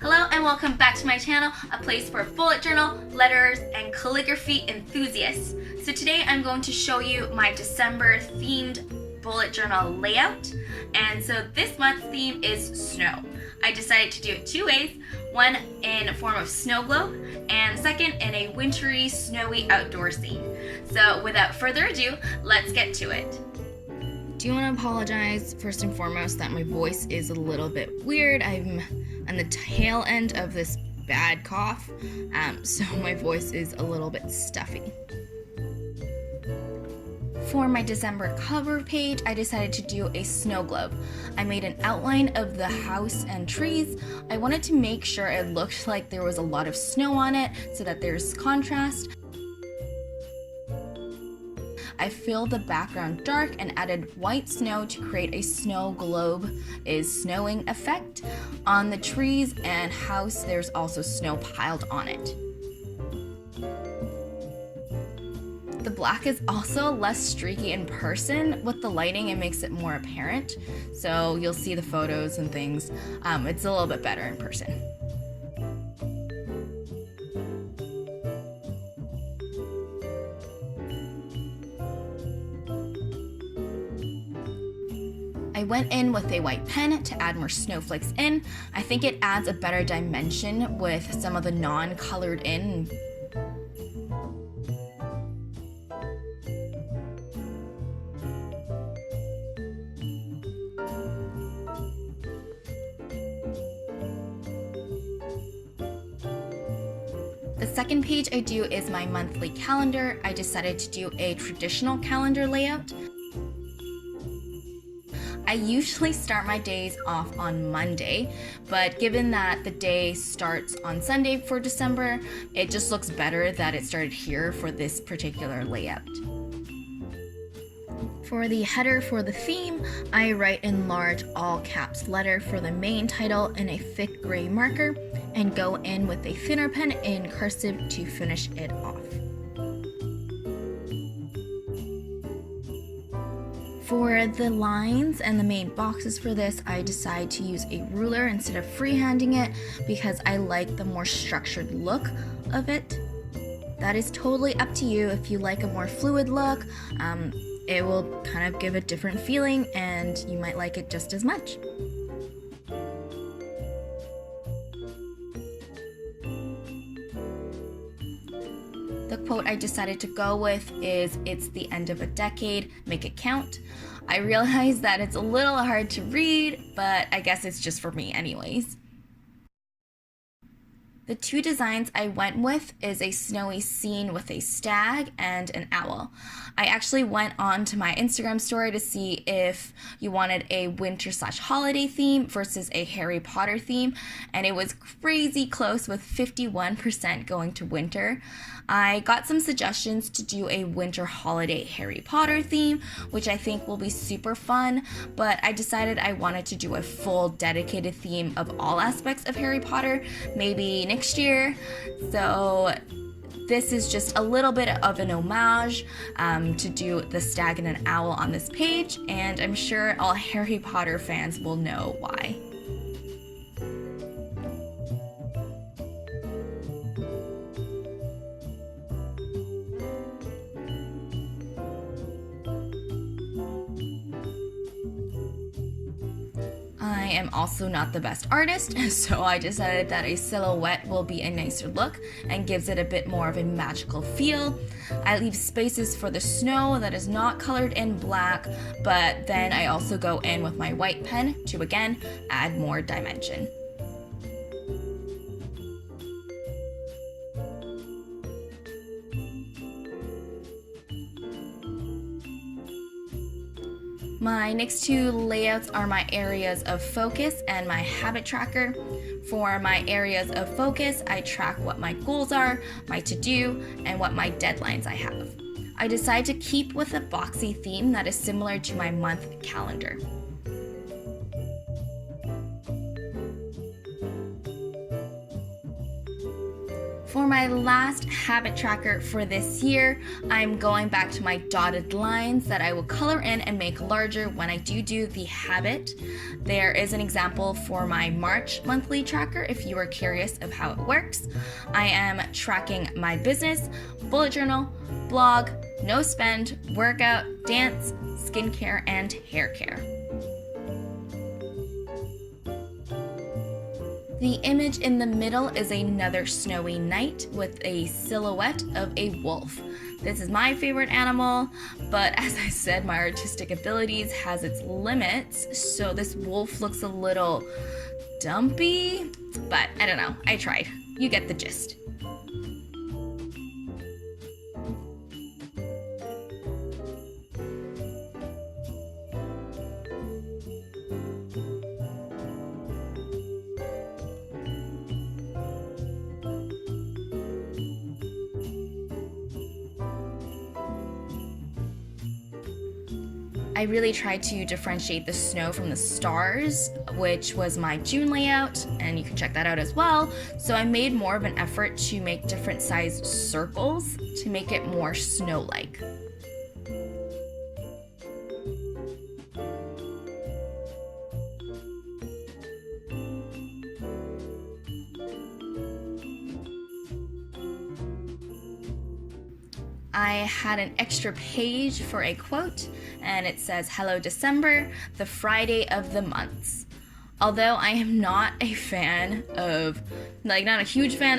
Hello and welcome back to my channel, a place for bullet journal, letters, and calligraphy enthusiasts. So today I'm going to show you my December themed bullet journal layout. And so this month's theme is snow. I decided to do it two ways, one in form of snow globe and second in a wintry, snowy outdoor scene. So without further ado, let's get to it. Do want to apologize first and foremost that my voice is a little bit weird. I'm on the tail end of this bad cough, so my voice is a little bit stuffy. For my December cover page, I decided to do a snow globe. I made an outline of the house and trees. I wanted to make sure it looked like there was a lot of snow on it so that there's contrast. I filled the background dark and added white snow to create a snow globe is snowing effect. On the trees and house, there's also snow piled on it. The black is also less streaky in person. With the lighting, it makes it more apparent. So you'll see the photos and things. It's a little bit better in person. I went in with a white pen to add more snowflakes in. I think it adds a better dimension with some of the non-colored in. The second page I do is my monthly calendar. I decided to do a traditional calendar layout. I usually start my days off on Monday, but given that the day starts on Sunday for December, it just looks better that it started here for this particular layout. For the header for the theme, I write in large all caps letter for the main title in a thick gray marker and go in with a thinner pen in cursive to finish it off. For the lines and the main boxes for this, I decide to use a ruler instead of freehanding it because I like the more structured look of it. That is totally up to you. If you like a more fluid look, it will kind of give a different feeling and you might like it just as much. The quote I decided to go with is, "It's the end of a decade, make it count." I realize that it's a little hard to read, but I guess it's just for me anyways. The two designs I went with is a snowy scene with a stag and an owl. I actually went on to my Instagram story to see if you wanted a winter/holiday theme versus a Harry Potter theme, and it was crazy close with 51% going to winter. I got some suggestions to do a winter holiday Harry Potter theme, which I think will be super fun, but I decided I wanted to do a full dedicated theme of all aspects of Harry Potter, maybe next year. So this is just a little bit of an homage to do the stag and an owl on this page, and I'm sure all Harry Potter fans will know why. I am also not the best artist, so I decided that a silhouette will be a nicer look and gives it a bit more of a magical feel. I leave spaces for the snow that is not colored in black, but then I also go in with my white pen to again add more dimension. My next two layouts are my areas of focus and my habit tracker. For my areas of focus, I track what my goals are, my to-do, and what my deadlines I have. I decide to keep with a boxy theme that is similar to my month calendar. For my last habit tracker for this year, I'm going back to my dotted lines that I will color in and make larger when I do the habit. There is an example for my March monthly tracker if you are curious of how it works. I am tracking my business, bullet journal, blog, no spend, workout, dance, skincare, and hair care. The image in the middle is another snowy night with a silhouette of a wolf. This is my favorite animal, but as I said, my artistic abilities has its limits, so this wolf looks a little dumpy, but I don't know, I tried. You get the gist. I really tried to differentiate the snow from the stars, which was my June layout, and you can check that out as well. So I made more of an effort to make different sized circles to make it more snow-like. I had an extra page for a quote, and it says, "Hello December, the Friday of the months." Although I am not a huge fan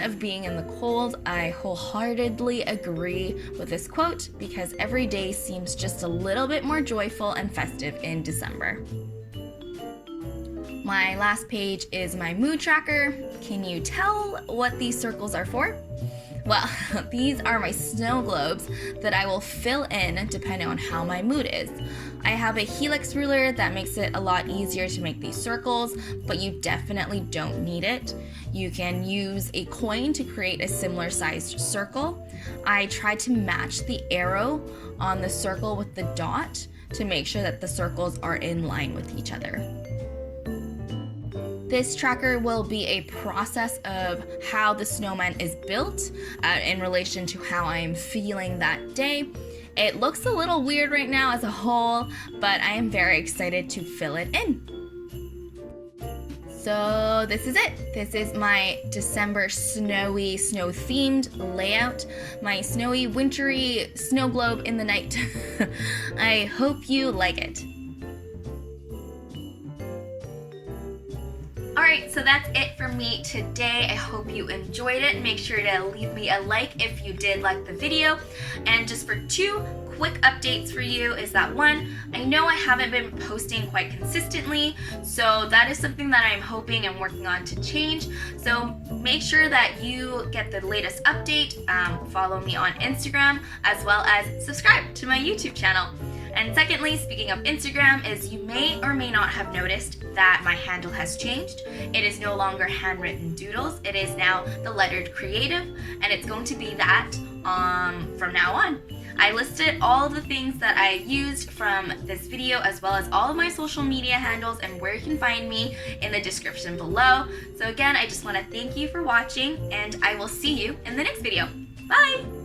of being in the cold, I wholeheartedly agree with this quote because every day seems just a little bit more joyful and festive in December. My last page is my mood tracker. Can you tell what these circles are for? Well, these are my snow globes that I will fill in depending on how my mood is. I have a helix ruler that makes it a lot easier to make these circles, but you definitely don't need it. You can use a coin to create a similar sized circle. I tried to match the arrow on the circle with the dot to make sure that the circles are in line with each other. This tracker will be a process of how the snowman is built in relation to how I am feeling that day. It looks a little weird right now as a whole, but I am very excited to fill it in. So this is it. This is my December snowy, snow-themed layout. My snowy, wintry snow globe in the night. I hope you like it. Alright, so that's it for me today. I hope you enjoyed it. Make sure to leave me a like if you did like the video. And just for 2 quick updates for you is that 1, I know I haven't been posting quite consistently, so that is something that I'm hoping and working on to change. So make sure that you get the latest update, follow me on Instagram, as well as subscribe to my YouTube channel. And secondly, speaking of Instagram, is you may or may not have noticed that my handle has changed. It is no longer handwritten doodles. It is now the lettered creative, and it's going to be that from now on. I listed all the things that I used from this video, as well as all of my social media handles and where you can find me in the description below. So again, I just want to thank you for watching, and I will see you in the next video. Bye!